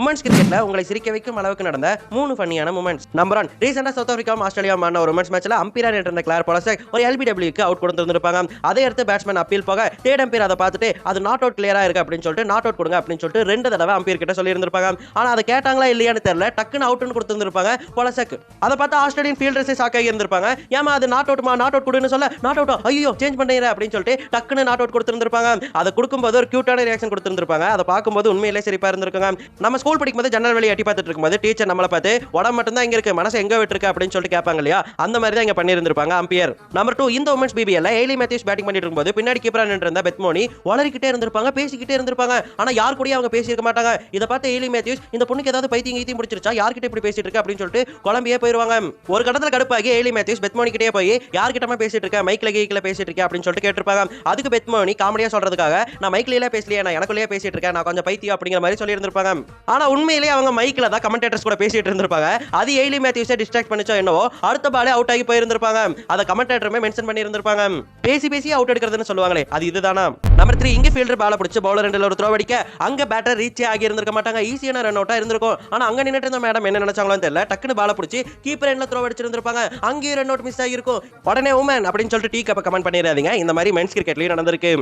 Women's கிரிக்கெட்ல உங்களை சிரிக்க வைக்கும் அளவுக்கு நடந்த 3 ஃபன்னியான மூமெண்ட்ஸ். நம்பர் 1, ரீசெண்டா சவுத் ஆப்பிரிக்கா ஆஸ்திரேலியா ஆன ஒரு உமன்ஸ் மேட்ச்ல அம்பீரா இருந்த கிளார் பொலசெக் ஒரு LBWக்கு அவுட் கொடுத்திருப்பாங்க. அதை அடுத்து பேட்ஸ்மேன் அப்பீல் போக தேர்ட் அம்பீர் அதை பார்த்துட்டு அது நாட் அவுட் கிளியரா இருக்கு அப்படின்னு சொல்லிட்டு நாட் அவுட் கொடுங்க அப்படின்னு சொல்லிட்டு 2 தடவை அம்பீர் கிட்ட சொல்லி இருந்திருப்பாங்க. ஆனா அதை கேட்டாங்களா இல்லையான்னு தெரியல, டக்குன்னு அவுட்னு கொடுத்திருப்பாங்க பொலசெக். அதை பார்த்து ஆஸ்திரேலியன் ஃபீல்டர்ஸே ஷாக் ஆகி இருந்திருப்பாங்க. ஏமா அது நாட் அவுட்மா, நாட் அவுட் கொடுன்னு சொல்ல நாட் அவுட் ஐயோ சேஞ்ச் பண்றீங்க அப்படின்னு சொல்லிட்டு டக்குன்னு நாட் அவுட் கொடுத்திருப்பாங்க. அதை கொடுக்கும்போது ஒரு கியூட்டான ரியாக்ஷன் கொடுத்திருப்பாங்க. அதை பார்க்கும்போது உண்மையிலே சிரிப்பா இருந்திருக்காங்க. நம்ம ஸ்கூல் படிக்கும்போது ஜன்னல் வெளியே எட்டி பார்த்துட்டு இருக்கும்போது டீச்சர் நம்மளை பார்த்து உடம்பு மட்டும் தான் இங்க இருக்கு, மனசு எங்க விட்டுருக்கு அப்படின்னு சொல்லிட்டு கேட்பாங்க இல்லையா, அந்த மாதிரி தான் இங்க பண்ணியிருந்திருப்பாங்க அம்பியர். நம்பர் 2, இந்த women's BBL Hayley Matthews batting பண்ணிட்டு இருக்கும்போது பின்னாடி கீப்பரா நின்று இருந்த பெத்மோனி வளரிக்கிட்டே இருந்திருப்பாங்க, பேசிக்கிட்டே இருந்திருப்பாங்க. ஆனா யார் கூடயும் அவங்க பேசியிருக்க மாட்டாங்க. இதை பார்த்து ஏலி மேத்யூஸ் இந்த பொண்ணுக்கு ஏதாவது பைத்தியம் கீத்தியம் பிடிச்சிருச்சா, யார்கிட்ட இப்படி பேசிட்டு இருக்கு அப்படின்னு சொல்லிட்டு குழம்பியே போயிருவாங்க. ஒரு கட்டத்தில் கடுப்பாகி ஏலி மேத்யூஸ் பெத்மோனி கிட்டே போய் யார்கிட்டமா பேசிட்டு இருக்க, மைக்ல கீக்கில பேசிட்டு இருக்கேன் அப்படின்னு சொல்லிட்டு கேட்டிருப்பாங்க. அதுக்கு பெத்மோனி காமெடியா சொல்றதுக்காக நான் மைக்லயே பேசலையே, நான் எனக்குள்ளேயே பேசிட்டு இருக்கேன், நான் கொஞ்சம் பைத்தியம் அப்படிங்கிற மாதிரி சொல்லி இருந்திருப்பாங்க. ஆனா உண்மையிலேயே அவங்க மைக்ல தான் கமெண்டேட்டர்ஸ் கூட பேசிட்டு இருந்திருப்பாங்க. அது ஏலி மேத்யூஸை டிஸ்ட்ராக்ட் பண்ணிச்சோ என்னவோ அடுத்த பாலே அவுட் ஆகி போயிருந்திருப்பாங்க. அதை கமெண்டேட்டருமே மென்ஷன் பண்ணி இருந்திருப்பாங்க. பேசி அவுட் எடுக்கிறதுன்னு சொல்லுவாங்களே, அது இதுதானா. நம்பர் 3, இங்க ஃபீல்டர் பால பிடிச்சு பவுலர் ரெண்டுல ஒரு த்ரோ அடிக்க அங்க பேட்டர் ரீச் ஆகி இருந்திருக்க மாட்டாங்க, ஈஸியான ரன் அவுட்டா இருந்திருக்கும். ஆனா அங்க நின்னுட்டு இருந்த மேடம் என்ன நினைச்சாங்களோ தெரியல, டக்குன்னு பால பிடிச்சி கீப்பர் எண்ட்ல த்ரோ அடிச்சிருந்திருப்பாங்க. அங்கேயும் ரன் அவுட் மிஸ் ஆகிருக்கும். உடனே உமன் அப்படின்னு சொல்லிட்டு டீ கப்ப கமெண்ட் பண்ணிடாதீங்க, இந்த மாதிரி மென்ஸ் கிரிக்கெட்லயும் நடந்திருக்கு.